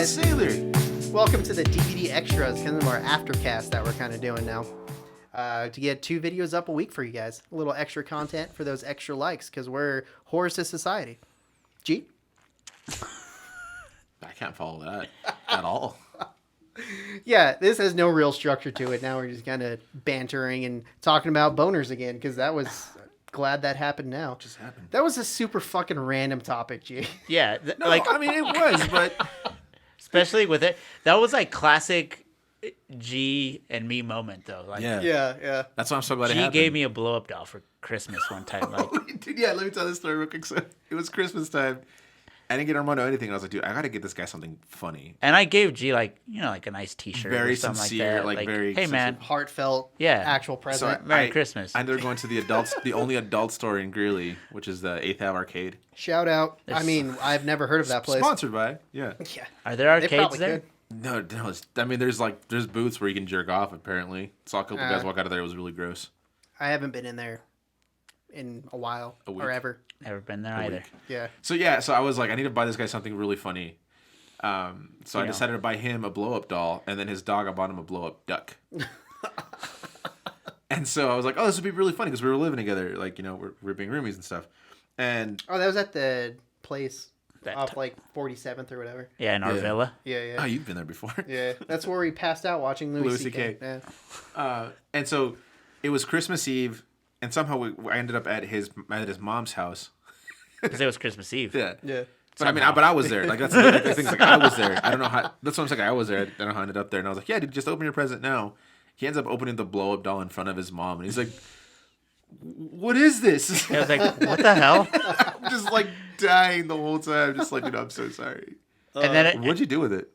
guys. Sailor. Welcome to the DVD extras, kind of our aftercast that we're kind of doing now. To get 2 videos up a week for you guys. A little extra content for those extra likes, because we're whores to society. G? I can't follow that at all. Yeah, this has no real structure to it. Now we're just kind of bantering and talking about boners again, because that was... Glad that happened now. Just happened. That was a super fucking random topic, G. Yeah, No, I mean, it was, but... especially with it. That was like classic G and me moment, though. Like, Yeah. That's why I'm so glad it G happened. gave me a blow-up doll for Christmas one time. Like, Dude, yeah, let me tell this story real quick. So it was Christmas time. I didn't get Armando anything. I was like, dude, I got to get this guy something funny. and I gave G like a nice T-shirt, Very or something sincere, like that. like, very hey man, sincere. Heartfelt, Yeah. actual present. So Merry Christmas. I ended up going to the only adult store in Greeley, which is the 8th Ave Arcade. Shout out. I There's- mean, I've never heard of that place. Sponsored by, yeah. Yeah. Are there They arcades probably there? could. No, I mean, there's booths where you can jerk off, apparently. Saw a couple guys walk out of there. It was really gross. I haven't been in there in a while A week. or ever. Never been there A either. week. Yeah. So I was like, I need to buy this guy something really funny. So I decided to buy him a blow-up doll, and then his dog, I bought him a blow-up duck. And so I was like, oh, this would be really funny because we were living together. Like, we're being roomies and stuff. And Oh, that was at the place That off t- like 47th or whatever. Yeah, in our Yeah. villa. Yeah. oh, you've been there before. Yeah. That's where we passed out watching Louis Louis C.K. C.K.. Yeah. And so it was Christmas Eve, and somehow I ended up at his mom's house. Because it was Christmas Eve. Yeah. Yeah. But I mean, I was there. Like that's the thing. Like I was there. I don't know how. That's what I'm saying. I was there. I don't know how I ended up there. And I was like, yeah, dude, just open your present now. He ends up opening the blow up doll in front of his mom, and he's like, "What is this?" I was like, what the hell? I'm just like dying the whole time. Just like, I'm so sorry. And then What'd you do with it?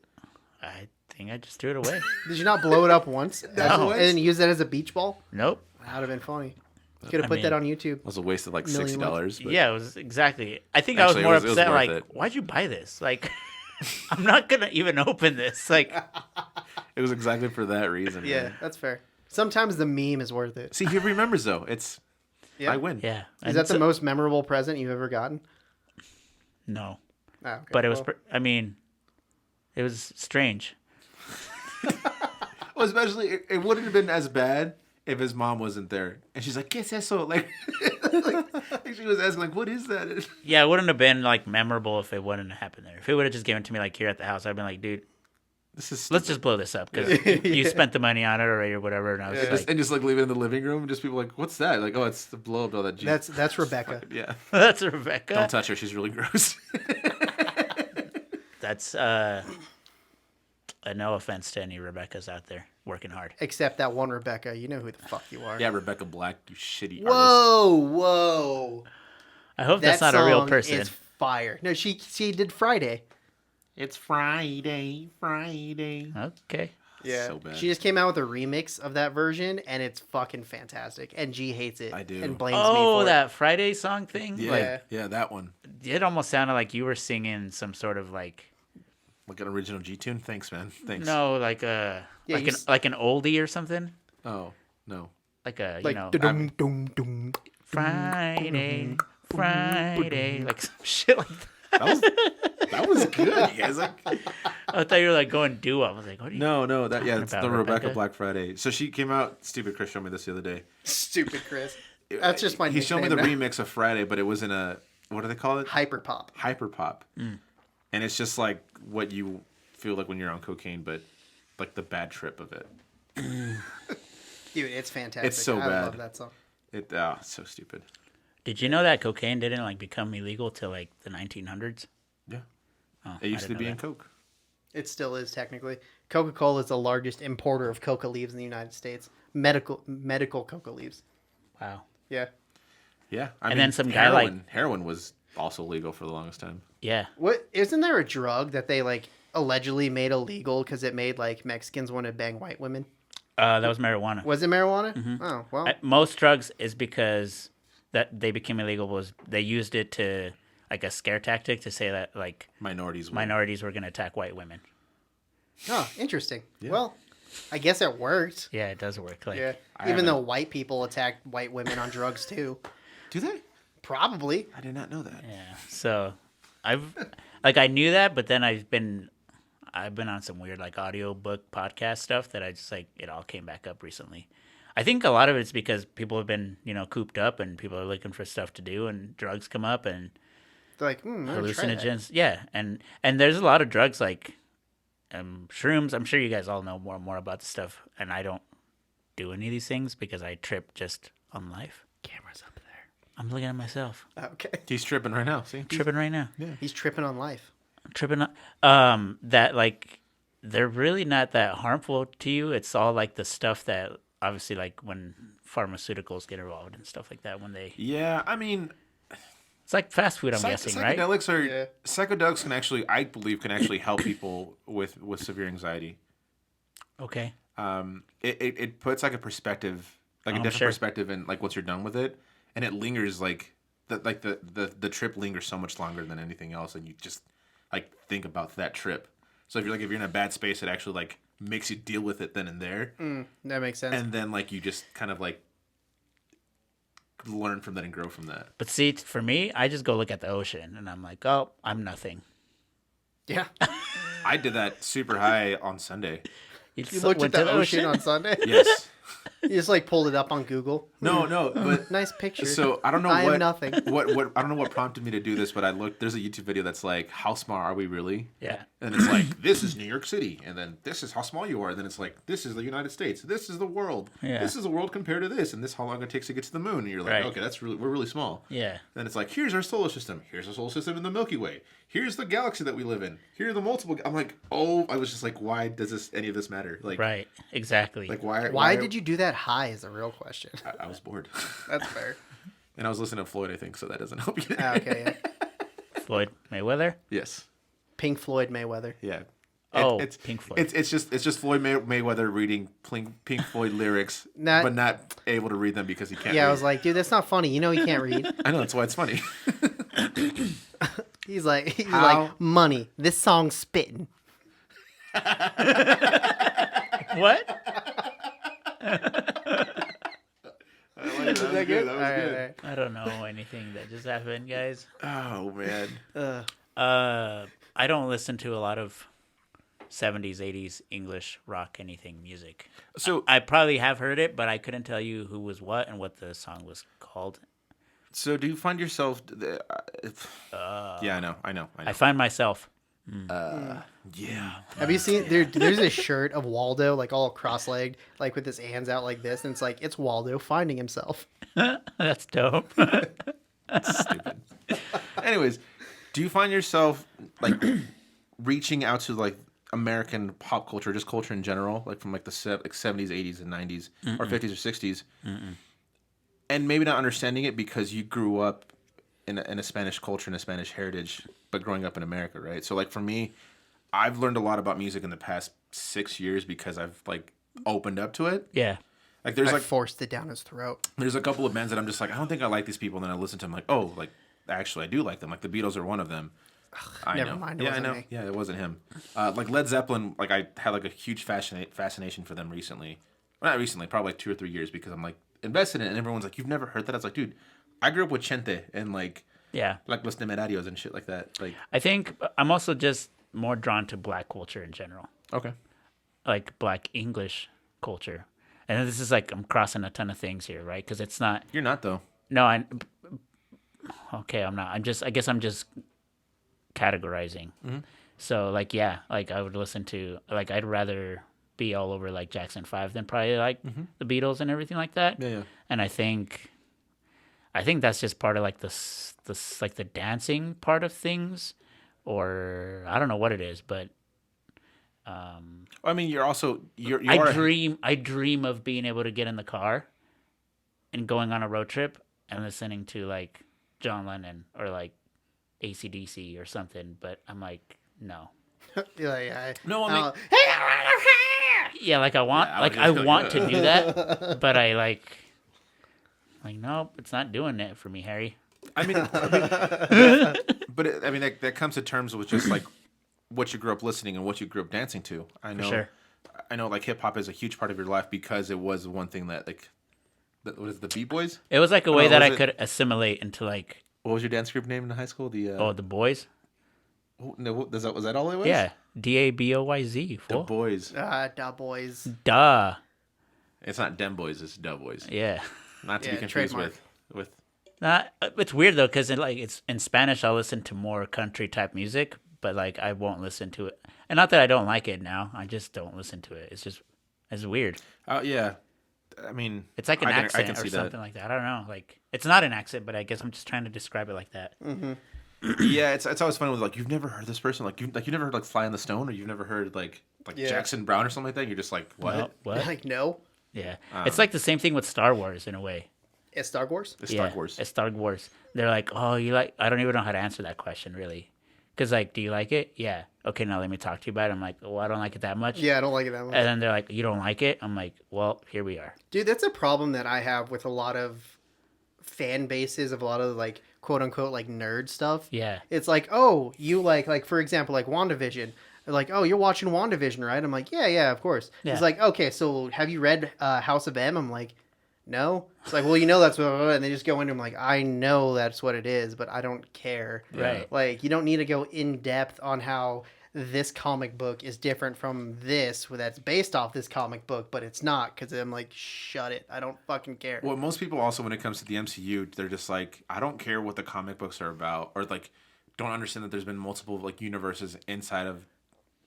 I think I just threw it away. Did you not blow it up once? No. And then use that as a beach ball? Nope. That would have been funny. Could have I put mean- that on YouTube. It was a waste of like Million $60. But Yeah, it was exactly. I think Actually, I was it more was upset. worth Like, it. why'd you buy this? Like, I'm not gonna even open this. Like, it was exactly for that reason. Yeah, man. that's fair. Sometimes the meme is worth it. See, he remembers though. It's Yeah. I win. yeah. Is that the most memorable present you've ever gotten? No, Oh, okay. but it was. Well, I mean, it was strange. Well, especially it wouldn't have been as bad if his mom wasn't there, and she's like, "¿Qué es eso?" Like she was asking, like, "What is that?" Yeah, it wouldn't have been like memorable if it wouldn't have happened there. If it would have just given it to me like here at the house, I'd been like, dude, This is let's just blow this up because you spent the money on it already or whatever. And I was like, just like leave it in the living room, and just people like, "What's that?" Like, "Oh, it's the blow up doll that." that's Rebecca. Yeah. that's Rebecca. Don't touch her. She's really gross. That's no offense to any Rebeccas out there working hard. Except that one Rebecca. You know who the fuck you are. Yeah, Rebecca Black, you shitty artist. Whoa. I hope That that's not a real song person. is fire. No, she did Friday. It's Friday. Okay. Yeah. So bad. She just came out with a remix of that version, and it's fucking fantastic. And G hates it. I do. And blames me Oh, for that Friday song thing. Yeah, Like, yeah, that one. it almost sounded like you were singing some sort of like Like an original G tune. Thanks, man. Thanks. no, like a Yeah, like you an like an oldie or something. Oh no. Like a it. Like, dum, dum, dum. Friday, Friday, like some shit like that. That was good. You guys like. I thought you were like going doo. I was like, what are you? No, that's about, the Rebecca Rebecca? Black Friday. So she came out. Stupid Chris showed me this the other day. Stupid Chris. That's just my He showed me the nickname now. remix of Friday, but it was in a what do they call it? Hyper pop. Hyper pop. Mm. And it's just like what you feel like when you're on cocaine, but like the bad trip of it. Dude, it's fantastic. It's so I bad. love that song. It's so stupid. Did you know that cocaine didn't like become illegal till like the 1900s? Yeah. Oh, It used I to didn't be know in that. Coke. It still is technically. Coca-Cola is the largest importer of coca leaves in the United States. Medical coca leaves. Wow. Yeah. Yeah. And then some guy, like- heroin was also legal for the longest time. Yeah. What isn't there a drug that they like allegedly made illegal because it made like Mexicans want to bang white women? That was marijuana. Was it marijuana? Mm-hmm. Oh well. Most drugs is because that they became illegal was they used it to like a scare tactic to say that like Minorities. minorities were going to attack white women. Oh, interesting. Well, I guess it worked. Yeah, it does work. Like, Yeah. Even though white people attack white women on drugs too. Do they? Probably. I did not know that. yeah. So I knew that, but then I've been on some weird like audiobook podcast stuff that I just like it all came back up recently. I think a lot of it's because people have been, cooped up and people are looking for stuff to do and drugs come up and They're like, I'm gonna try that. hallucinogens. Yeah, and there's a lot of drugs like shrooms. I'm sure you guys all know more and more about this stuff, and I don't do any of these things because I trip just on life. Camera's up there. I'm looking at myself. Okay. He's tripping right now. See, Tripping right now. He's tripping on life. Tripping on that like they're really not that harmful to you. It's all like the stuff that obviously like when pharmaceuticals get involved and stuff like that when they yeah, I mean, it's like fast food I'm guessing, right? psychedelics are Yeah. psychedelics can actually, I believe, can actually help people with severe anxiety. Okay. It puts like a perspective, like a different sure. perspective, in like once you're done with it, and it lingers the trip lingers so much longer than anything else, and you just like think about that trip. So if you're in a bad space, it actually like makes you deal with it then and there, That makes sense. and then like you just kind of like learn from that and grow from that. But see, for me, I just go look at the ocean and I'm like, oh, I'm nothing. Yeah. I did that super high on Sunday. You looked at the ocean on Sunday? Yes. You just like pulled it up on Google. No, but Nice picture. so I don't know I what am nothing. what I don't know what prompted me to do this, but I looked. There's a YouTube video that's like, "How small are we really?" Yeah. And it's like, this is New York City, and then this is how small you are. And then it's like, this is the United States. This is the world. Yeah. This is the world compared to this, and this how long it takes to get to the moon. And you're like, Right. okay, we're really small. Yeah. Then it's like, here's our solar system. Here's the solar system in the Milky Way. Here's the galaxy that we live in. Here are the multiple. I'm like, oh, I was just like, why does any of this matter? Like, Right. Exactly. like why? Why did you do that high is the real question. I was bored, That's fair. and I was listening to Floyd. I think so. That doesn't help you. Okay, yeah. Floyd Mayweather? Yes. Pink Floyd Mayweather. Yeah. Oh, it's Pink Floyd. It's just Floyd Mayweather reading Pink Floyd lyrics, but not able to read them because he can't. Yeah, read. I was like, dude, that's not funny. You know he can't read. I know, that's why it's funny. He's like How? money. This song's spitting. What? Is that good? That was All right, good. all right. I don't know anything that just happened, guys. Oh man. I don't listen to a lot of 70s, 80s English rock anything music. So I probably have heard it, but I couldn't tell you who was what and what the song was called. do you find yourself? Yeah, I know. I find myself. Yeah. Have you seen there's a shirt of Waldo like all cross-legged, like with his hands out like this, and it's like it's Waldo finding himself. That's dope. Stupid. Anyways, do you find yourself like reaching out to like American pop culture, just culture in general, like from like the 70s, 80s, and 90s, or 50s or 60s, and maybe not understanding it because you grew up in a Spanish culture and a Spanish heritage, but growing up in America, right? So like for me, I've learned a lot about music in the past 6 years because I've like opened up to it. Yeah. Like there's I like forced it down his throat. there's a couple of bands that I'm just like, I don't think I like these people, and then I listen to them like, oh, like actually I do like them. Like the Beatles are one of them. Never mind, it Yeah, I wasn't know. me. Yeah, it wasn't him. Like Led Zeppelin, like I had like a huge fascination for them recently. Well, not recently, probably like 2 or 3 years because I'm like invested in it, and everyone's like, you've never heard that? I was like, dude, I grew up with Chente and like Yeah. Los Temerarios and shit like that. Like, I think I'm also just more drawn to black culture in general, okay, like black English culture. And this is like I'm crossing a ton of things here, right? Because it's not. you're not though. No, okay, I'm not. I guess I'm just categorizing. So like, yeah, like I would listen to like I'd rather be all over like Jackson 5 than probably like the Beatles and everything like that. Yeah. And I think that's just part of like this like the dancing part of things, or I don't know what it is, but I mean, you're also you I are dream of being able to get in the car and going on a road trip and listening to like John Lennon or like AC/DC or something, but I'm like, no. Yeah, No, I mean, Yeah, like I want Yeah, I like was I just going, want to do that, but I like nope, it's not doing it for me, Harry. but I mean that comes to terms with just like what you grew up listening and what you grew up dancing to. I know, sure. I know, like hip hop is a huge part of your life because it was one thing that like, what is it, the Beat Boys? It was like a way No, that was I it- could assimilate into like What was your dance group name in high school? The the boys. Oh, no, was that all it was? Yeah, Daboyz. The Fool. boys. Da boys. Duh. It's not Dem Boys, it's Da Boys. Yeah. Not to be Yeah, confused trademark. with. It's weird though, because it's in Spanish. I'll listen to more country type music, but like I won't listen to it. And not that I don't like it now. I just don't listen to it. It's weird. Oh yeah, I mean, It's like an I accent can or see something like that. I don't know. Like it's not an accent, but I guess I'm just trying to describe it like that. Yeah, it's always funny with like you've never heard this person, like you never heard like Fly on the Stone, or you've never heard like Yeah. Jackson Brown or something like that. You're just like, what? No, what? Like, no. Yeah, it's like the same thing with Star Wars in a way. It's Star Wars? It's Star Yeah, Wars. It's Star Wars. They're like, oh, you like? I don't even know how to answer that question really, because like, do you like it? Yeah. Okay, now let me talk to you about it. I'm like, well, I don't like it that much. Yeah, I don't like it that much. And then they're like, you don't like it? I'm like, well, here we are. Dude, that's a problem that I have with a lot of fan bases of a lot of like quote unquote like nerd stuff. Yeah. It's like, oh, you like for example, like WandaVision. They're like, oh, you're watching WandaVision, right? I'm like, yeah, of course. Yeah. It's like, okay, so have you read House of M? I'm like, no. It's like, well, you know that's what, and they just go into. I'm like, I know that's what it is, but I don't care. Right. Like, you don't need to go in depth on how this comic book is different from this that's based off this comic book, but it's not, because I'm like, shut it. I don't fucking care. Well, most people also, when it comes to the MCU, they're just like, I don't care what the comic books are about, or like, don't understand that there's been multiple like universes inside of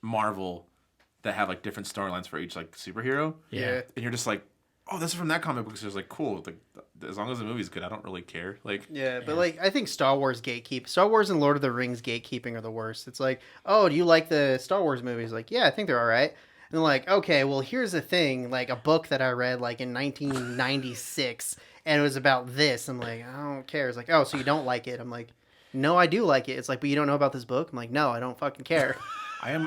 Marvel that have like different storylines for each like superhero. Yeah. And you're just like, oh, this is from that comic book. So it's like, cool. Like, as long as the movie's good, I don't really care. Like, Yeah, but like I think Star Wars and Lord of the Rings gatekeeping are the worst. It's like, oh, do you like the Star Wars movies? Like, yeah, I think they're all right. And they're like, okay, well, here's the thing, like a book that I read like in 1996, and it was about this. I'm like, I don't care. It's like, oh, so you don't like it? I'm like, no, I do like it. It's like, but you don't know about this book? I'm like, no, I don't fucking care. I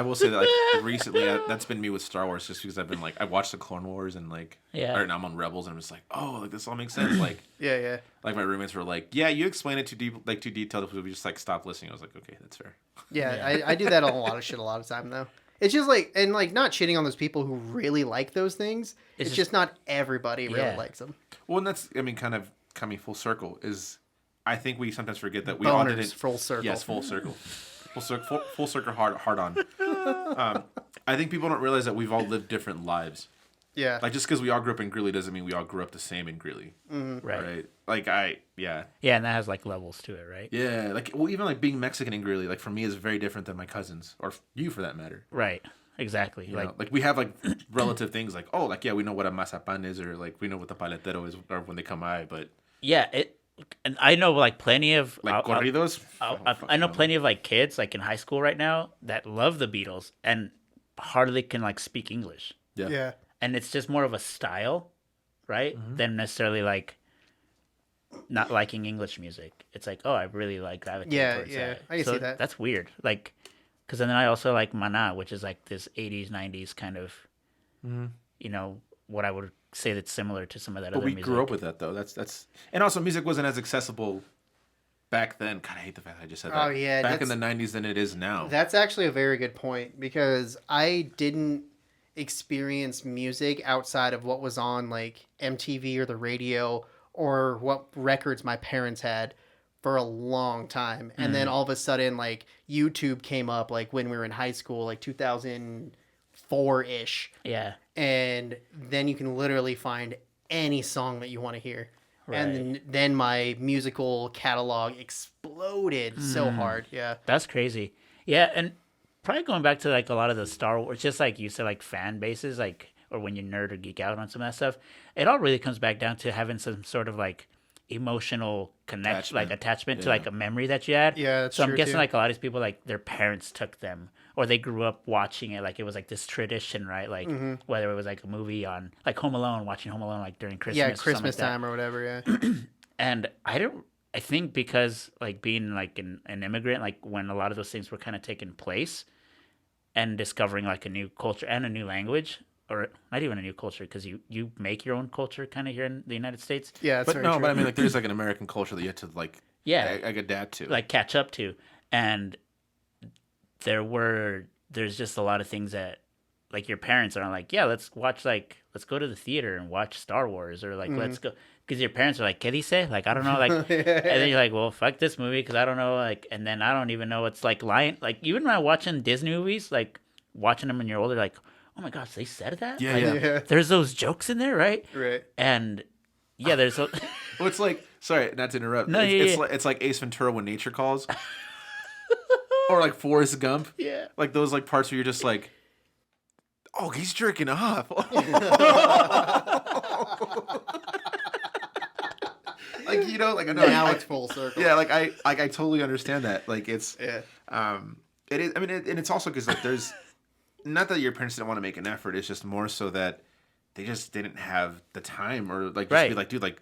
will say that like recently that's been me with Star Wars, just because I've been like I watched the Clone Wars and like Yeah. or now I'm on Rebels and I'm just like, oh, like this all makes sense. Like Yeah. like my roommates were like, yeah, you explain it too deep, like too detailed. We just like stopped listening. I was like, okay, that's fair. Yeah, I do that on a lot of shit a lot of time though. It's just like, and like not shitting on those people who really like those things. It's just not everybody really Yeah. likes them. Well, and that's I mean, kind of coming full circle is I think we sometimes forget that we all Boners, didn't full circle. Yes, full circle. Full circle hard on. I think people don't realize that we've all lived different lives. Yeah. Like just because we all grew up in Greeley doesn't mean we all grew up the same in Greeley. Right. Like yeah. Yeah, and that has like levels to it, right? Yeah, like well, even like being Mexican in Greeley, like for me is very different than my cousins or you for that matter. Right. Exactly. You like know? Like we have like relative things like oh like yeah we know what a mazapan is or like we know what the paletero is or when they come by but yeah, and I know like plenty of like corridos. I know plenty of like kids like in high school right now that love the Beatles and hardly can like speak English. Yeah. And it's just more of a style, right? Than necessarily like not liking English music. It's like, oh, I really like gravitate towards that. I can see that. That's weird. Like, because then I also like Mana, which is like this 80s, 90s kind of, you know, what I would say that's similar to some of that But other we music. grew up with that though. That's and also music wasn't as accessible back then. God, I hate the fact I just said that. Oh, yeah, back in the '90s than it is now. That's actually a very good point because I didn't experience music outside of what was on like MTV or the radio or what records my parents had for a long time. And then all of a sudden like YouTube came up like when we were in high school, like 2004-ish. Yeah. And then you can literally find any song that you want to hear. Right. And then my musical catalog exploded so hard. Yeah. That's crazy. Yeah, and probably going back to like a lot of the Star Wars, just like you said, like fan bases, like or when you nerd or geek out on some of that stuff, it all really comes back down to having some sort of like emotional connection, like attachment to like a memory that you had. Yeah, that's so I'm true, guessing too. like a lot of these people, like their parents took them or they grew up watching it, like it was like this tradition, right? Like whether it was like a movie on like Home Alone, watching Home Alone like during Christmas, Yeah, or something Christmas like that. time or whatever, yeah. And I think because like being like an immigrant, like when a lot of those things were kind of taking place and discovering like a new culture and a new language, or not even a new culture because you make your own culture kind of here in the United States. Yeah, that's but very no, true. but I mean like there's like an American culture that you have to like like adapt to. like catch up to. And there's just a lot of things that like your parents are like, yeah, let's go to the theater and watch Star Wars or like let's go because your parents are like, "¿Qué dice?" Like I don't know, like, and then you're like, "Well, fuck this movie," because I don't know, like, and then I don't even know it's like like even when I'm watching Disney movies, like watching them when you're older, like, oh my gosh, they said that. Yeah, Like, yeah. There's those jokes in there, right? Right. And yeah, there's. Well, it's like, sorry, not to interrupt. No, It's like Ace Ventura when nature calls, or like Forrest Gump. Yeah. Like those like parts where you're just like, oh, he's jerking off. Like like I know Now it's full circle. Yeah, like I totally understand that. Like it's Yeah. it is. I mean, and it's also because like there's not that your parents didn't want to make an effort. It's just more so that they just didn't have the time or like just be like, dude, like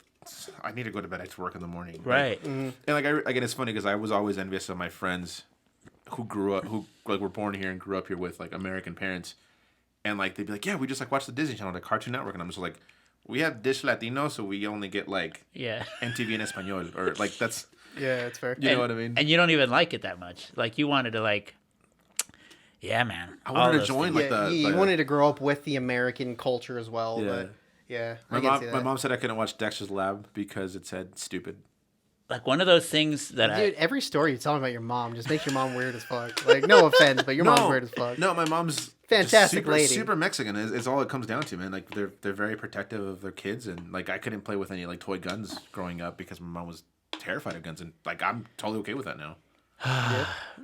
I need to go to bed. I have to work in the morning. Right. Like, and like again, it's funny because I was always envious of my friends who like were born here and grew up here with like American parents, and like they'd be like, yeah, we just like watch the Disney Channel, the Cartoon Network, and I'm just like, we have Dish Latino, so we only get like MTV en español, or like that's it's fair. you know what I mean. And you don't even like it that much. Like you wanted to like, yeah, man. I wanted to join like you wanted to grow up with the American culture as well. Yeah. But yeah, My mom said I couldn't watch Dexter's Lab because it said stupid. Like one of those things that Dude, every story you tell about your mom just makes your mom weird as fuck. Like, no offense, but your mom's weird as fuck. No, my mom's fantastic super, lady. super Mexican is all it comes down to, man. Like they're very protective of their kids, and like I couldn't play with any like toy guns growing up because my mom was terrified of guns, and like I'm totally okay with that now.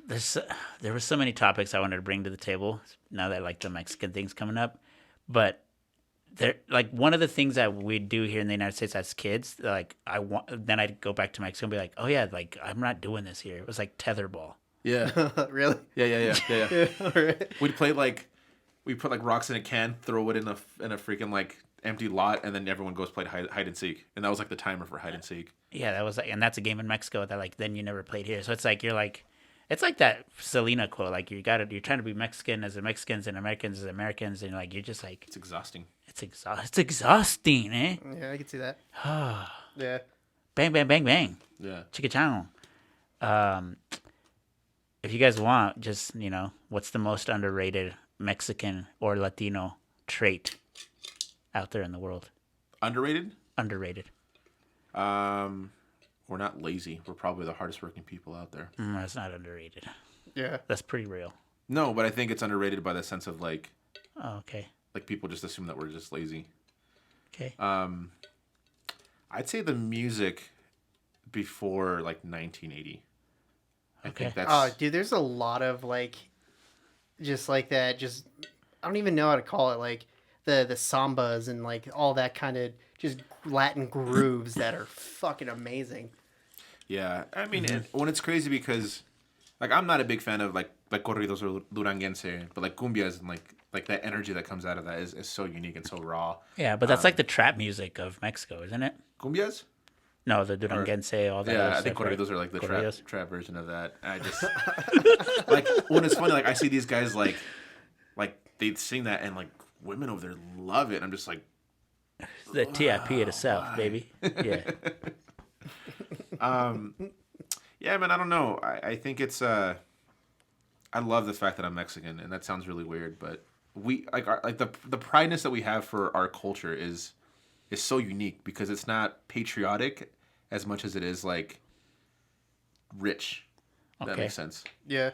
There were so many topics I wanted to bring to the table now that like the Mexican thing's coming up, but there like one of the things that we do here in the United States as kids, like then I'd go back to Mexico and be like, oh yeah, like I'm not doing this here. It was like tetherball. Yeah. Really? Yeah. All right. We'd play like we put like rocks in a can, throw it in a freaking like empty lot, and then everyone goes play hide and seek, and that was like the timer for hide and seek. Yeah, that was like, and that's a game in Mexico that like then you never played here. So it's like it's like that Selena quote, like you're trying to be Mexican as the Mexicans and Americans as Americans, and like you're just like It's exhausting. It's exhausting, eh? Yeah, I can see that. Yeah. Bang, bang, bang, bang. Yeah. Chicka chow. If you guys want, just what's the most underrated Mexican or Latino trait out there in the world? Underrated? Underrated. We're not lazy. We're probably the hardest working people out there. That's not underrated. Yeah. That's pretty real. No, but I think it's underrated by the sense of like, Oh, okay. like people just assume that we're just lazy. Okay. I'd say the music before like 1980. I think that's. Oh, dude, there's a lot of like, just like that. Just I don't even know how to call it. Like the sambas and like all that kind of just Latin grooves that are fucking amazing. Yeah, I mean, when it's crazy because, like, I'm not a big fan of like corridos or duranguense, but like cumbias and like that energy that comes out of that is so unique and so raw. Yeah, but that's like the trap music of Mexico, isn't it? Cumbias? No, the Duranguense, all that. Yeah, other I think stuff, right? corridos are like the Corridos. trap version of that. I just like when it's funny, like I see these guys like they sing that and like women over there love it. I'm just like The TIP of the South, baby. Yeah. yeah, man, I don't know. I think it's I love the fact that I'm Mexican, and that sounds really weird, but we like the prideness that we have for our culture is so unique because it's not patriotic as much as it is like rich. If that makes sense. Yeah.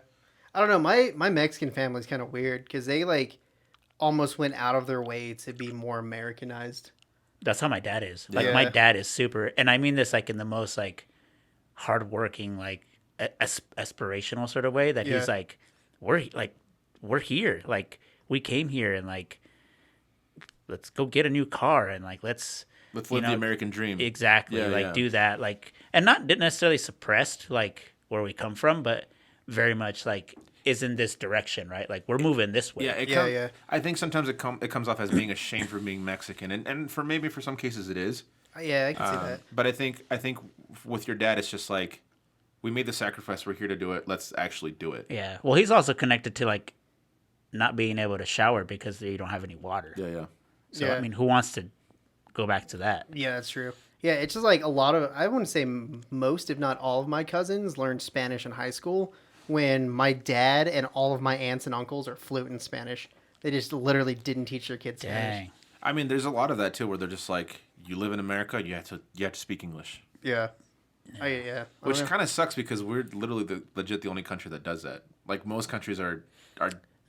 I don't know. My Mexican family's kind of weird because they like almost went out of their way to be more Americanized. That's how my dad is. Like Yeah. my dad is super, and I mean this like in the most like hardworking, like aspirational sort of way. That Yeah. he's like, we're here, like we came here, and like let's go get a new car, and like let's Let's live the American dream. exactly do that, like, and not necessarily suppressed like where we come from, but very much like is in this direction, right? Like we're moving this way. Yeah, I think sometimes it comes off as being ashamed for being Mexican, and for maybe for some cases it is. Yeah, I can see that. But I think with your dad, it's just like we made the sacrifice. We're here to do it. Let's actually do it. Yeah. Well, he's also connected to like not being able to shower because you don't have any water. Yeah. So Yeah. I mean, who wants to go back to that? Yeah, that's true. Yeah, it's just like a lot of, I wouldn't say most, if not all of my cousins learned Spanish in high school when my dad and all of my aunts and uncles are fluent in Spanish. They just literally didn't teach their kids Spanish. Dang. I mean, there's a lot of that too, where they're just like, you live in America, you have to speak English. Yeah. Yeah. Which kind of sucks because we're literally legit the only country that does that. Like most countries are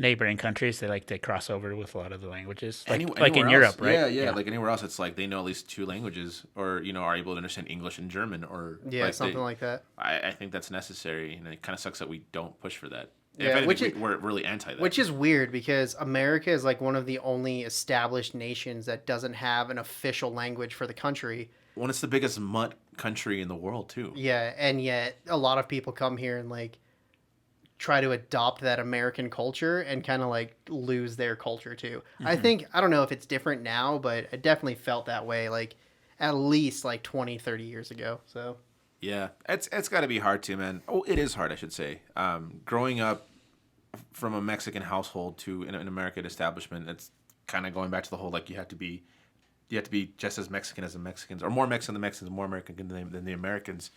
Neighboring countries, they like to cross over with a lot of the languages, like anywhere in else. Europe, right? Yeah. Like anywhere else, it's like they know at least 2 languages, or are able to understand English and German, or something like that. I think that's necessary, and it kind of sucks that we don't push for that. Yeah, if anything, we're really anti that. Which is weird because America is like one of the only established nations that doesn't have an official language for the country. Well, it's the biggest mutt country in the world too. Yeah, and yet a lot of people come here and like try to adopt that American culture and kind of like lose their culture too. I don't know if it's different now, but it definitely felt that way like at least like 20, 30 years ago. So yeah, it's got to be hard too, man. Oh, it is hard, I should say. Growing up from a Mexican household to an American establishment, it's kind of going back to the whole like you have to be just as Mexican as the Mexicans, or more Mexican than the Mexicans, more American than the Americans.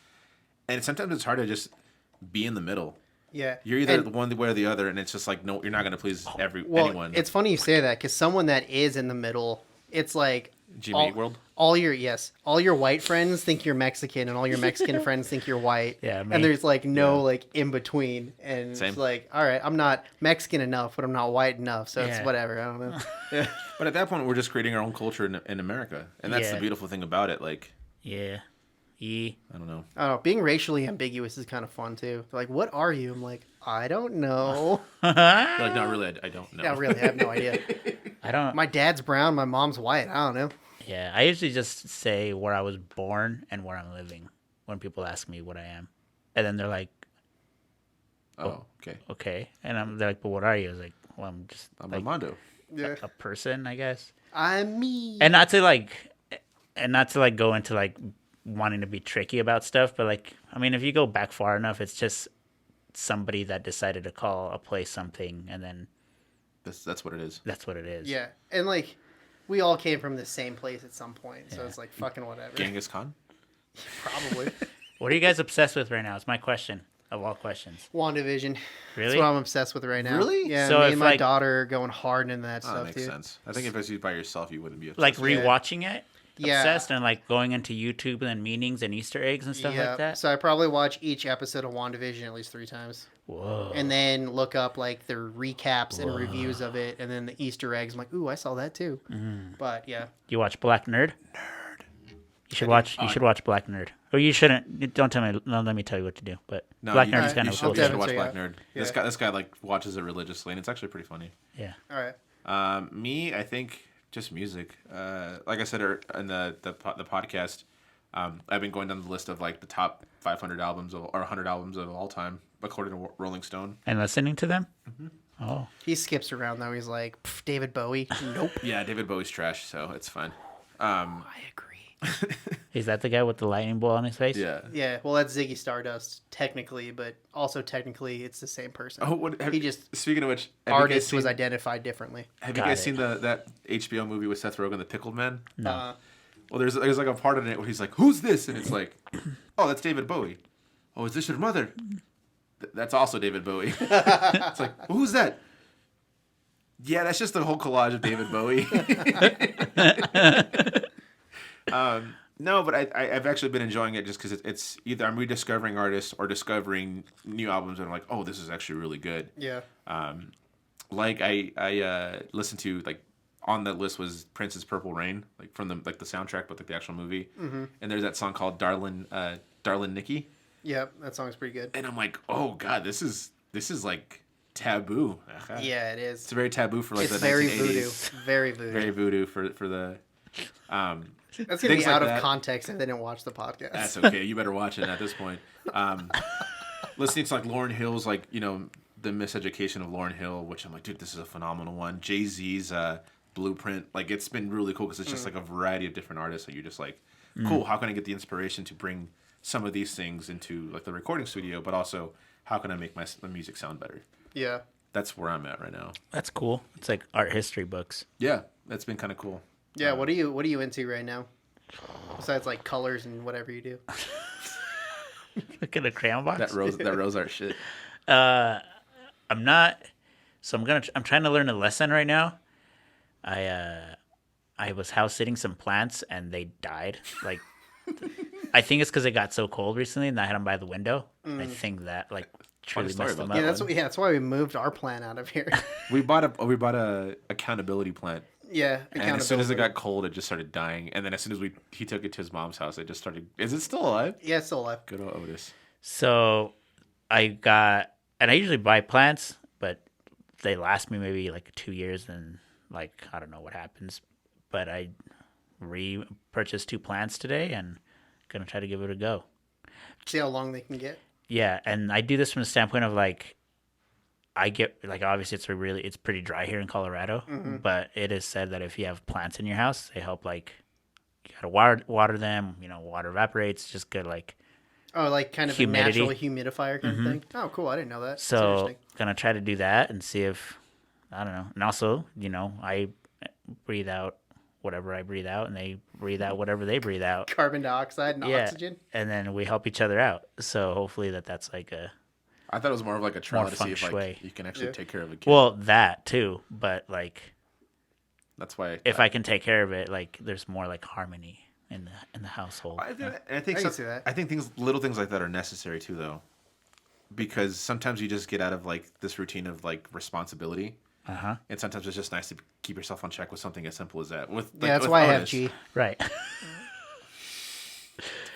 And sometimes it's hard to just be in the middle. yeah, You're either one way or the other, and it's just like, no, you're not going to please anyone. It's funny you say that because someone that is in the middle, it's like Jimmy Eat World? all your white friends think you're Mexican, and all your Mexican friends think you're white. Yeah, me. And there's like no like in between, and Same. it's like, all right, I'm not Mexican enough, but I'm not white enough, so it's Yeah. whatever. I don't know. Yeah. But at that point, we're just creating our own culture in America, and that's Yeah. the beautiful thing about it. Like, Yeah. I don't know. I don't know. Being racially ambiguous is kind of fun too. They're like, what are you? I'm like, I don't know. You're like, not really. I don't know. Yeah, really, I have no idea. I don't. My dad's brown, my mom's white. I don't know. Yeah, I usually just say where I was born and where I'm living when people ask me what I am, and then they're like, Oh, okay. "Okay," and they're like, "But what are you?" I was like, "Well, I'm just I'm like Armando. Yeah, a person, I guess." I'm me. And not to go into like wanting to be tricky about stuff, but like, I mean, if you go back far enough, it's just somebody that decided to call a place something, and then That's what it is. that's what it is. Yeah, and like, we all came from the same place at some point, so it's like fucking whatever. Genghis Khan. Probably. What are you guys obsessed with right now? It's my question of all questions. WandaVision. Really? That's what I'm obsessed with right now. Really? Yeah, So me if, and my like- daughter are going hard into that Oh, stuff that makes too. sense. I think if it's by yourself, you wouldn't be obsessed. Like with it. rewatching it, Yeah. obsessed, and like going into YouTube and then meanings and Easter eggs and stuff like that. So I probably watch each episode of WandaVision at least 3 times. Whoa. And then look up like their recaps and reviews of it, and then the Easter eggs. I'm like, ooh, I saw that too. But yeah, You watch Black Nerd? You should watch. You should watch Black Nerd. Or you shouldn't. Don't tell me. Don't let me tell you what to do. But No, Black you, Nerd is you, kind you of should, cool. you should definitely watch check Black it out. Nerd. This guy like watches it religiously, and it's actually pretty funny. Yeah. all right. Me, I think just music. Like I said in the podcast, I've been going down the list of like the top 500 albums or 100 albums of all time according to Rolling Stone. And listening to them. Oh, He skips around though. He's like, David Bowie. Nope. Yeah, David Bowie's trash, so it's fine. I agree. is that the guy with the lightning bolt on his face? Yeah. Yeah, well, that's Ziggy Stardust technically, but also technically it's the same person. Oh, He just speaking of which, have you guys artist was seen- identified differently. Have you Got guys it. seen that HBO movie with Seth Rogen, The Pickled Man? No. Well, there's like a part in it where he's like, "Who's this?" And it's like, "Oh, that's David Bowie." "Oh, is this your mother?" That's also David Bowie. It's like, well, "Who's that?" Yeah, that's just the whole collage of David Bowie. No, but I've actually been enjoying it just because it's either I'm rediscovering artists or discovering new albums and I'm like, oh, this is actually really good. Yeah. Like I listened to like on that list was Prince's Purple Rain, like from the soundtrack, but like the actual movie. Mm-hmm. And there's that song called Darlin' Nikki, Yep, that song's pretty good. and I'm like, oh god, this is like taboo. Yeah, it is. It's very taboo for like It's the very 1980s. voodoo. Very voodoo. Very voodoo for the. That's gonna be things like out of that. context if they didn't watch the podcast. That's okay. You better watch it at this point. Listening to like Lauryn Hill's like the Miseducation of Lauryn Hill, which I'm like, dude, this is a phenomenal one. Jay-Z's Blueprint, like it's been really cool because it's just like a variety of different artists that you're just like, cool. How can I get the inspiration to bring some of these things into like the recording studio, but also how can I make my music sound better? Yeah. That's where I'm at right now. That's cool. It's like art history books. Yeah, that's been kind of cool. Yeah, what are you into right now? Besides like colors and whatever you do. Look at the crayon box. That rose art shit. I'm not. So I'm trying to learn a lesson right now. I'm I was house sitting some plants and they died. Like, I think it's because it got so cold recently and I had them by the window. I think that like truly story messed them about up. that. That's why we moved our plant out of here. We bought a accountability plant. Yeah, And as soon as it accountability. got cold, it just started dying. And then as soon as he took it to his mom's house, it just started. Is it still alive? Yeah, it's still alive. Good old Otis. So I got, and I usually buy plants, but they last me maybe like 2 years, and like I don't know what happens. But I repurchased 2 plants today, and gonna try to give it a go. See how long they can get. Yeah, and I do this from the standpoint of like, I get like obviously it's pretty dry here in Colorado, but it is said that if you have plants in your house, they help like you gotta water them. You know, water evaporates, just good like. Oh, like kind of Humidity. a natural humidifier kind of thing. Oh, cool! I didn't know that. That's So interesting. gonna try to do that and see if I don't know. And also, you know, I breathe out whatever I breathe out, and they breathe out whatever they breathe out. Carbon dioxide and Yeah, oxygen. and then we help each other out. So hopefully that's like a I thought it was more of like a trial More to see if feng shui. like you can actually Yeah. take care of a kid. well that too, but like That's why. if I can take care of it, like there's more like harmony in the household. I think I can see that. I think little things like that are necessary too, though, because sometimes you just get out of like this routine of like responsibility, and sometimes it's just nice to keep yourself on check with something as simple as that. With like, Yeah, that's with why I have Otis. G. Right.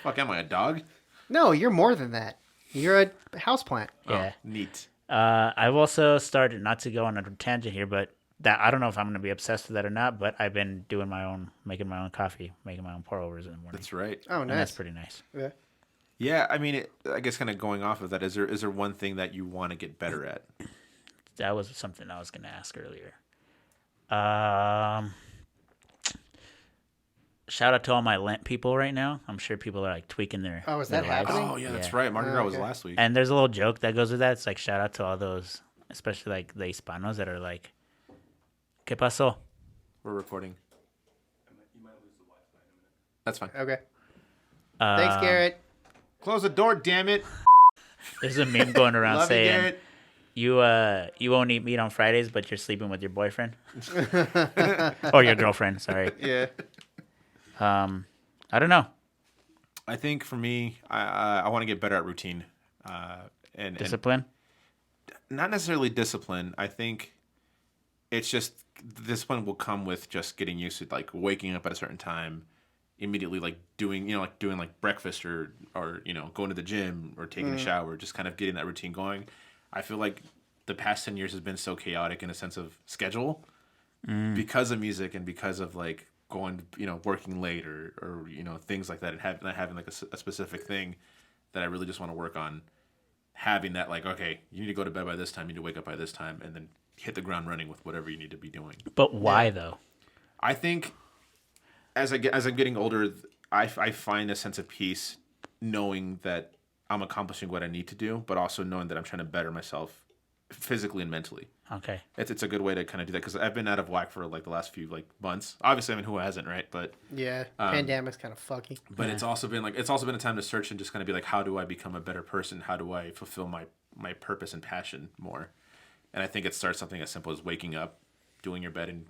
Fuck, am I a dog? No, you're more than that. You're a houseplant. Yeah. Oh, neat. I've also started, not to go on a tangent here, but that I don't know if I'm going to be obsessed with that or not, but I've been doing making my own coffee, making my own pour overs in the morning. That's right. Oh, And nice. that's pretty nice. Yeah. Yeah, I mean, I guess kind of going off of that, is there one thing that you want to get better at? That was something I was going to ask earlier. Shout out to all my Lent people right now. I'm sure people are like tweaking their. Oh, is their that lives. happening? Oh yeah, that's Yeah. right. Mardi Gras was okay. last week. And there's a little joke that goes with that. It's like shout out to all those, especially like the Hispanos that are like, ¿Qué pasó? We're recording. That's fine. Okay. Thanks, Garrett. Close the door, damn it. There's a meme going around Love you, saying Garrett. you won't eat meat on Fridays, but you're sleeping with your boyfriend or your girlfriend. Sorry. Yeah. I don't know. I think for me, I want to get better at routine, and Discipline. not necessarily discipline. I think it's just discipline will come with just getting used to like waking up at a certain time, immediately like doing like breakfast or going to the gym or taking a shower, just kind of getting that routine going. I feel like the past 10 years has been so chaotic in a sense of schedule because of music and because of like going working late or things like that, and not having like a specific thing that I really just want to work on. Having that like, okay, you need to go to bed by this time, you need to wake up by this time, and then hit the ground running with whatever you need to be doing. But why though? I think as I'm getting older, I find a sense of peace knowing that I'm accomplishing what I need to do, but also knowing that I'm trying to better myself physically and mentally. Okay. It's a good way to kind of do that, because I've been out of whack for like the last few like months. Obviously, I mean, who hasn't, right? But Yeah. Pandemic's kind of fucky. it's also been a time to search and just kind of be like, how do I become a better person? How do I fulfill my purpose and passion more? And I think it starts something as simple as waking up, doing your bed, and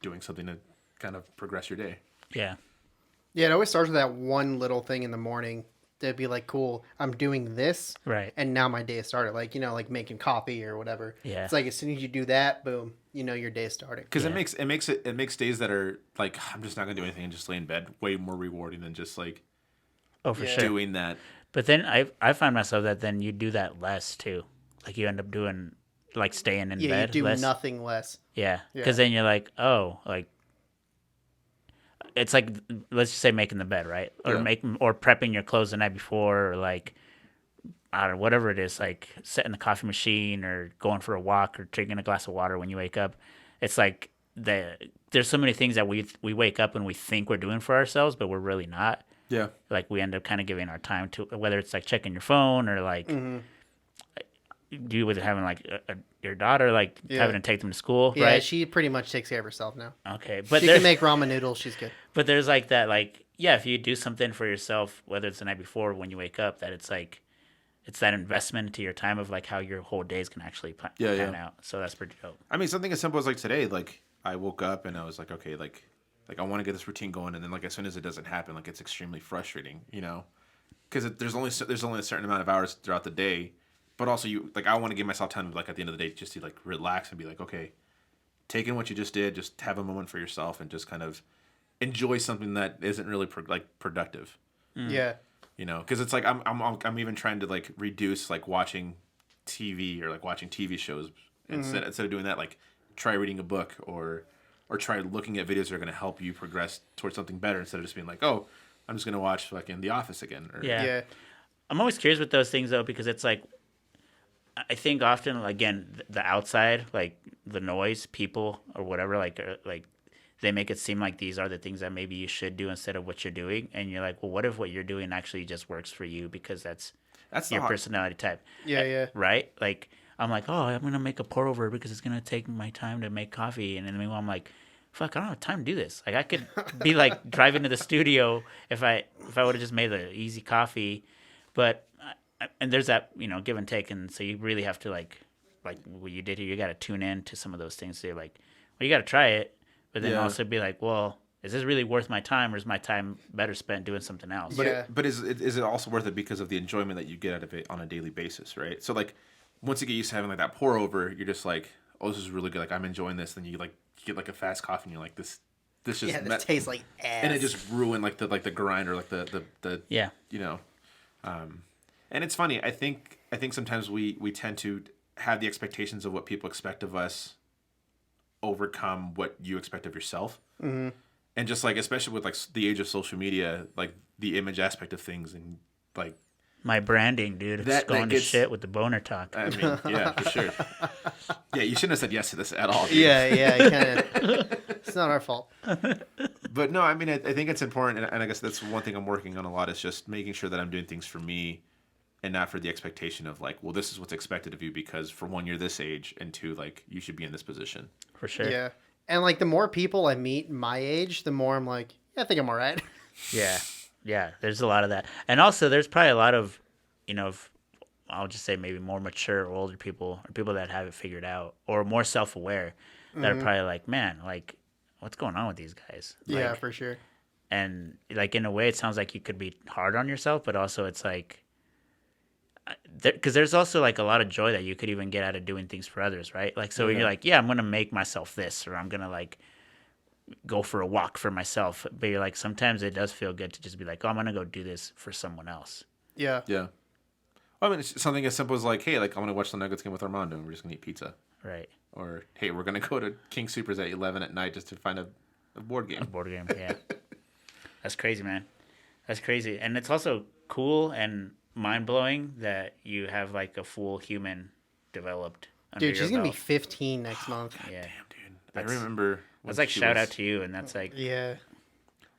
doing something to kind of progress your day. Yeah. Yeah, it always starts with that one little thing in the morning. To be like, cool, I'm doing this. Right. And now my day started. Like, like making coffee or whatever. Yeah. It's like as soon as you do that, boom, your day started. Because it makes days that are like, I'm just not gonna do anything and just lay in bed way more rewarding than just like Oh, for Yeah. sure. doing that. But then I find myself that then you do that less too. Like you end up doing like staying in Yeah, bed you do less. nothing less. Yeah. Yeah. Because then you're like, oh, like it's like let's just say making the bed, right? Or Yeah. or prepping your clothes the night before, or like I don't know, whatever it is, like setting the coffee machine or going for a walk or drinking a glass of water when you wake up. It's like there's so many things that we wake up and we think we're doing for ourselves, but we're really not. Yeah. Like we end up kind of giving our time to, whether it's like checking your phone or like you with having like your daughter, like Yeah. having to take them to school, Yeah, right? she pretty much takes care of herself now. Okay, but She there, can make ramen noodles. She's good. but there's like that, like yeah, if you do something for yourself, whether it's the night before or when you wake up, that it's like it's that investment into your time of like how your whole days can actually pan Yeah. out. So that's pretty dope. I mean, something as simple as like today, like I woke up and I was like, okay, like like I want to get this routine going, and then like as soon as it doesn't happen, like it's extremely frustrating, you know, because there's only a certain amount of hours throughout the day, but also you like I want to give myself time like at the end of the day just to like relax and be like, okay, take in what you just did, just have a moment for yourself, and just kind of enjoy something that isn't really productive. Yeah. You know, because it's like I'm even trying to like reduce like watching TV or like watching TV shows instead of doing that, like try reading a book or try looking at videos that are going to help you progress towards something better instead of just being like, oh, I'm just going to watch like in The Office again. Or, Yeah. Yeah. I'm always curious with those things though, because it's like, I think often again the outside, like the noise, people or whatever, like they make it seem like these are the things that maybe you should do instead of what you're doing, and you're like, well, what if what you're doing actually just works for you because that's your personality type? Yeah, yeah. Right? Like I'm like, oh, I'm gonna make a pour over because it's gonna take my time to make coffee, and then meanwhile I'm like, fuck, I don't have time to do this. Like I could be like driving to the studio if I would have just made the easy coffee, but and there's that give and take, and so you really have to like what you did here, you got to tune in to some of those things. So you're like, well, you got to try it. But then also be like, well, is this really worth my time, or is my time better spent doing something else? But is it also worth it because of the enjoyment that you get out of it on a daily basis, right? So like, once you get used to having like that pour over, you're just like, oh, this is really good. Like I'm enjoying this. Then you get like a fast coffee, and you're like, this just this tastes like ass. and it just ruined like the grind or like the and it's funny. I think sometimes we tend to have the expectations of what people expect of us overcome what you expect of yourself. And just like, especially with like the age of social media, like the image aspect of things, and like my branding, dude, it's going to shit with the boner talk. I mean, yeah, for sure. Yeah, you shouldn't have said yes to this at all. Dude. Yeah, kind of. It's not our fault. But no, I mean, I think it's important, and I guess that's one thing I'm working on a lot, is just making sure that I'm doing things for me and not for the expectation of like, well, this is what's expected of you because for one, you're this age, and two, like you should be in this position. For sure. Yeah. And like the more people I meet my age, the more I'm like, yeah, I think I'm all right. Yeah, there's a lot of that. And also there's probably a lot of, I'll just say maybe more mature or older people, or people that have it figured out, or more self-aware, that are probably like, man, like what's going on with these guys? Yeah, for sure. And like in a way it sounds like you could be hard on yourself, but also it's like, because there's also like a lot of joy that you could even get out of doing things for others, right? Like, so you're like, yeah, I'm going to make myself this, or I'm going to like go for a walk for myself. But you're like, sometimes it does feel good to just be like, oh, I'm going to go do this for someone else. Yeah. Yeah. Well, I mean, it's something as simple as like, hey, like I'm going to watch the Nuggets game with Armando, and we're just going to eat pizza. Right. Or, hey, we're going to go to King Supers at 11 at night just to find a board game. A board game, yeah. That's crazy, man. That's crazy. And it's also cool and mind-blowing that you have like a full human developed under Dude, she's your gonna belt. be 15 next month. Yeah. Damn, dude. I remember. That's like shout out to you, and that's like Yeah.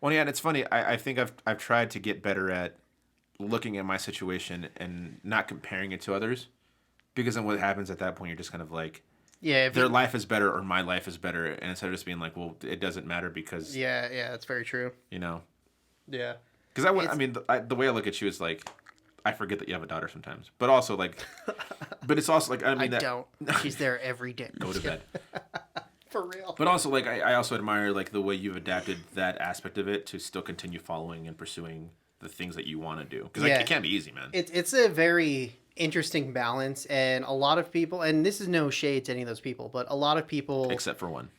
Well, yeah, and it's funny. I think I've tried to get better at looking at my situation and not comparing it to others, because then what happens at that point, you're just kind of like, Yeah. their life is better or my life is better, and instead of just being like, well, it doesn't matter because Yeah, that's very true. Yeah. Because the way I look at you is like, I forget that you have a daughter sometimes, but also like, but it's also like, I mean, don't. She's there every day. Go to bed. For real. But also like, I also admire like the way you've adapted that aspect of it to still continue following and pursuing the things that you want to do. Because it can't be easy, man. It's a very interesting balance, and a lot of people, and this is no shade to any of those people, but a lot of people, Except for one.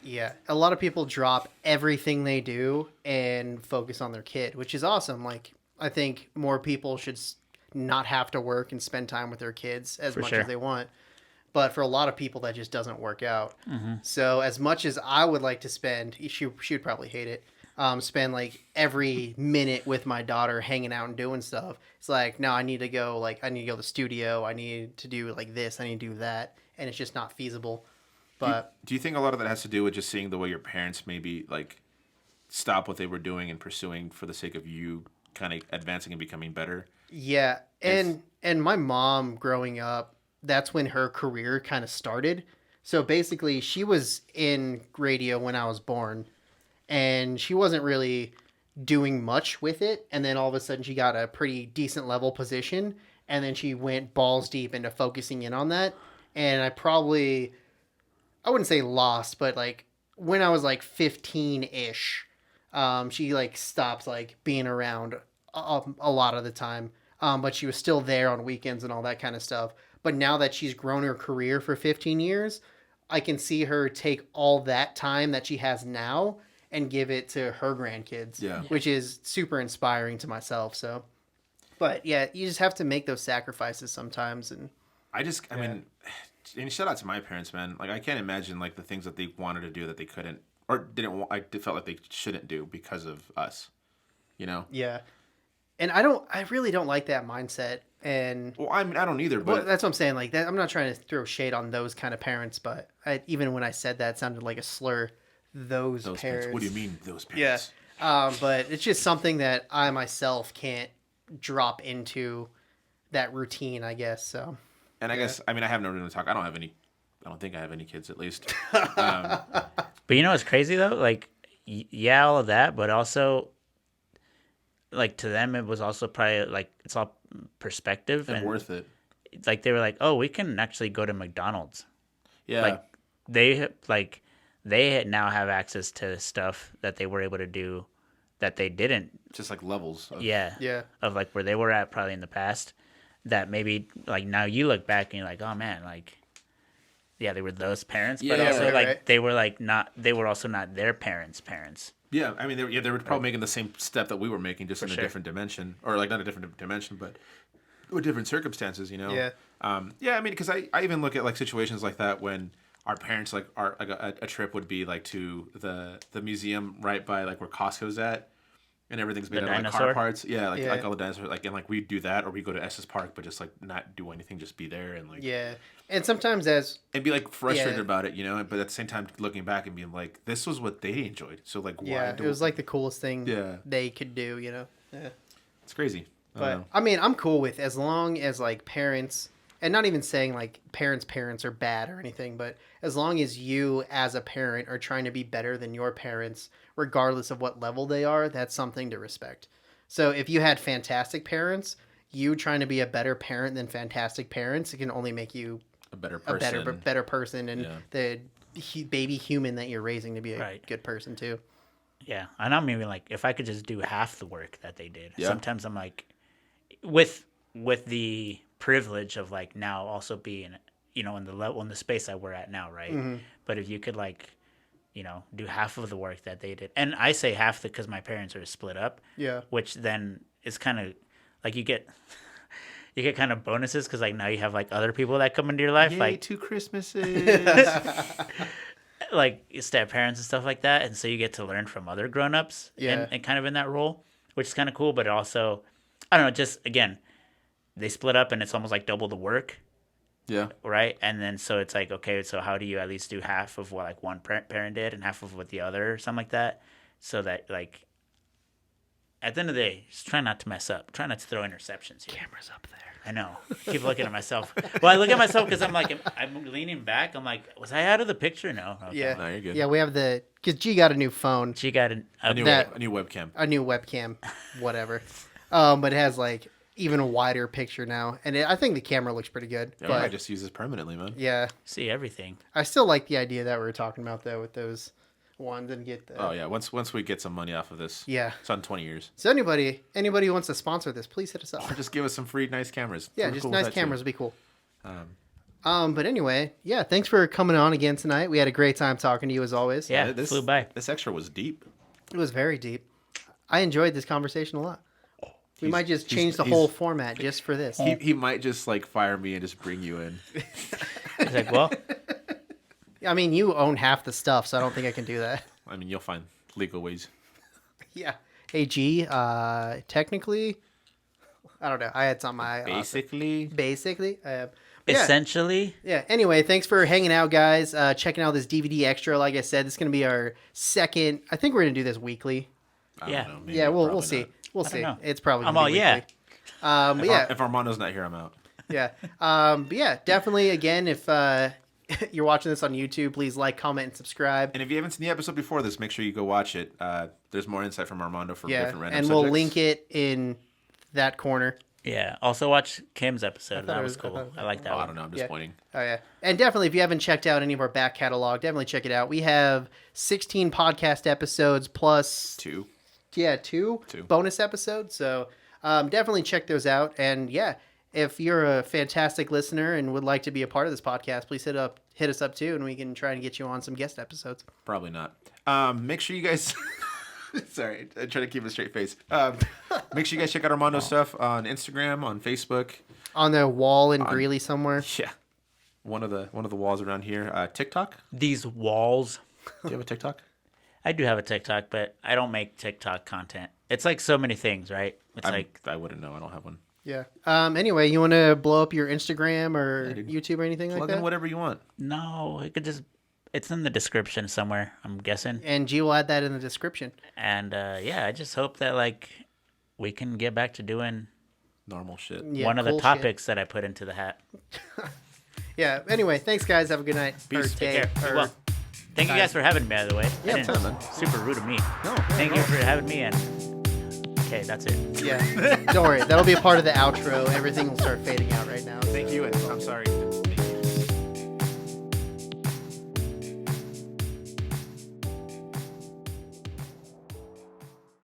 Yeah, a lot of people drop everything they do and focus on their kid, which is awesome. Like, I think more people should not have to work and spend time with their kids as much as they want. But for a lot of people, that just doesn't work out. So as much as I would like to spend, she would probably hate it, spend like every minute with my daughter hanging out and doing stuff. It's like, no, I need to go to the studio. I need to do like this. I need to do that. And it's just not feasible. But do you think a lot of that has to do with just seeing the way your parents maybe like stop what they were doing and pursuing for the sake of you kind of advancing and becoming better? Yeah. And my mom growing up, that's when her career kind of started. So basically she was in radio when I was born, and she wasn't really doing much with it. And then all of a sudden she got a pretty decent level position, and then she went balls deep into focusing in on that. And I wouldn't say lost, but like when I was like 15-ish, she like stopped like being around a lot of the time. But she was still there on weekends and all that kind of stuff. But now that she's grown her career for 15 years, I can see her take all that time that she has now and give it to her grandkids, Yeah. which is super inspiring to myself. So, but yeah, you just have to make those sacrifices sometimes. And I mean, and shout out to my parents, man. Like, I can't imagine like the things that they wanted to do that they couldn't or didn't. I felt like they shouldn't do because of us. You know? yeah, and I really don't like that mindset. And Well, I mean, I don't either. well, But that's what I'm saying. Like that, I'm not trying to throw shade on those kind of parents, but even when I said that, it sounded like a slur. Those those parents. parents. What do you mean, those Yeah. parents? But it's just something that I myself can't drop into that routine, I guess. So. And I guess I mean I have no room to talk. I don't have any. I don't think I have any kids at least. But you know what's crazy though? Like, yeah, all of that, but also, like to them, it was also probably like it's all perspective And worth it. Like they were like, oh, we can actually go to McDonald's. Yeah. Like they now have access to stuff that they were able to do that they didn't. Just like levels. Of, Yeah. Of like where they were at probably in the past. That maybe like now you look back and you're like, oh man, like yeah, they were those parents, but Yeah, also right, like right. they were like not. They were also not their parents' parents. Yeah, I mean, they were probably making the same step that we were making, just in sure. a different dimension, or like not a different dimension, but with different circumstances. You know. Yeah. Yeah. I mean, because I even look at like situations like that when our parents like are like a trip would be like to the museum right by like where Costco's at. And everything's made The out of like car dinosaur? parts. Yeah, Yeah. like all the dinosaurs. Like, and like we do that, or we go to Estes Park, but just like not do anything, just be there and like Yeah. And sometimes as and be like frustrated Yeah. about it, you know. But at the same time, looking back and being like, this was what they enjoyed. So like, why? yeah, it was like the coolest thing Yeah. they could do, you know. Yeah. it's crazy. I don't But know. I mean, I'm cool with as long as like parents, and not even saying like parents are bad or anything, but as long as you as a parent are trying to be better than your parents, regardless of what level they are, that's something to respect. So if you had fantastic parents, you trying to be a better parent than fantastic parents, it can only make you a better a person. better person and Yeah. the baby human that you're raising to be a Right. good person too. Yeah, and I'm even like, if I could just do half the work that they did. Yeah. Sometimes I'm like, with the privilege of like now also being, you know, in the level in the space that we're at now, right? Mm-hmm. But if you could like, you know, do half of the work that they did, and I say half because my parents are split up, Yeah. which then is kind of like you get. You get kind of bonuses because like now you have like other people that come into your life, Yay, like 2 Christmases. like step parents and stuff like that, and so you get to learn from other grown-ups Yeah. and kind of in that role, which is kind of cool. But also, I don't know, just again, they split up and it's almost like double the work, yeah. right? And then so it's like, okay, so how do you at least do half of what like one parent did and half of what the other, or something like that, so that like at the end of the day, just try not to mess up, try not to throw interceptions here. Cameras up there. I know. Keep looking at myself. Well, I look at myself because I'm like, I'm leaning back. I'm like, was I out of the picture? No. Okay. Yeah. No, you're good. Yeah, we have because G got a new phone, She got A new webcam. a new webcam, whatever. But it has like even a wider picture now, and I think the camera looks pretty good. Yeah, I but just use this permanently, man. yeah, see everything. I still like the idea that we were talking about though with those ones and get the. Oh yeah, once we get some money off of this, Yeah. it's on 20 years. So anybody who wants to sponsor this, please hit us up. Or just give us some free nice cameras. Yeah, We're just cool with nice that, too. cameras would be cool. Um, But anyway, yeah, thanks for coming on again tonight. We had a great time talking to you as always. Yeah, flew by. This extra was deep. It was very deep. I enjoyed this conversation a lot. We might just change the he's- whole format just for this. He might just like fire me and just bring you in. He's like, well, I mean, you own half the stuff, so I don't think I can do that. I mean, you'll find legal ways. Yeah. Hey, G, technically, I don't know. I had something Basically, basically. But yeah. essentially, Yeah. Anyway, thanks for hanging out, guys. Checking out this DVD extra. Like I said, this is going to be our second. I think we're going to do this weekly. I Yeah. don't know, maybe, Yeah, we'll probably see. not. We'll don't see. know. It's probably I'm gonna all be yeah. weekly. But yeah, If Armando's not here, I'm out. yeah. But yeah, definitely. Again, if you're watching this on YouTube, please like, comment, and subscribe. And if you haven't seen the episode before this, make sure you go watch it. There's more insight from Armando from Yeah, different random and we'll subjects. link it in that corner. Yeah. Also watch Kim's episode. thought That it was was- cool. I like that Oh, I one. don't know. I'm just Yeah. pointing. Oh yeah, and definitely if you haven't checked out any of our back catalog, definitely check it out. We have 16 podcast episodes plus Two. two bonus episodes. So definitely check those out. And yeah, if you're a fantastic listener and would like to be a part of this podcast, please hit us up too, and we can try and get you on some guest episodes. Probably not. Make sure you guys. Sorry, I try to keep a straight face. Make sure you guys check out Armando's stuff on Instagram, on Facebook. On the wall in Greeley somewhere. Yeah, one of the walls around here. TikTok. These walls. Do you have a TikTok? I do have a TikTok, but I don't make TikTok content. It's like so many things, right? It's I wouldn't know. I don't have one. Yeah. Anyway, you want to blow up your Instagram or dude. YouTube or anything like Plug that? in whatever you want. no, it could just. It's in the description somewhere. I'm guessing. And G will add that in the description. And yeah, I just hope that like we can get back to doing Normal shit. Yeah, one of cool the shit. topics that I put into the hat. Yeah. Anyway, thanks guys. Have a good night. Peace. Or Take day, care. or- Well, thank you guys for having me, by the way. Yeah, I didn't- anytime, man. super rude of me. No. Thank you for having me. And okay, that's it. Yeah. Don't worry. That'll be a part of the outro. Everything will start fading out right now. Thank you, and I'm sorry.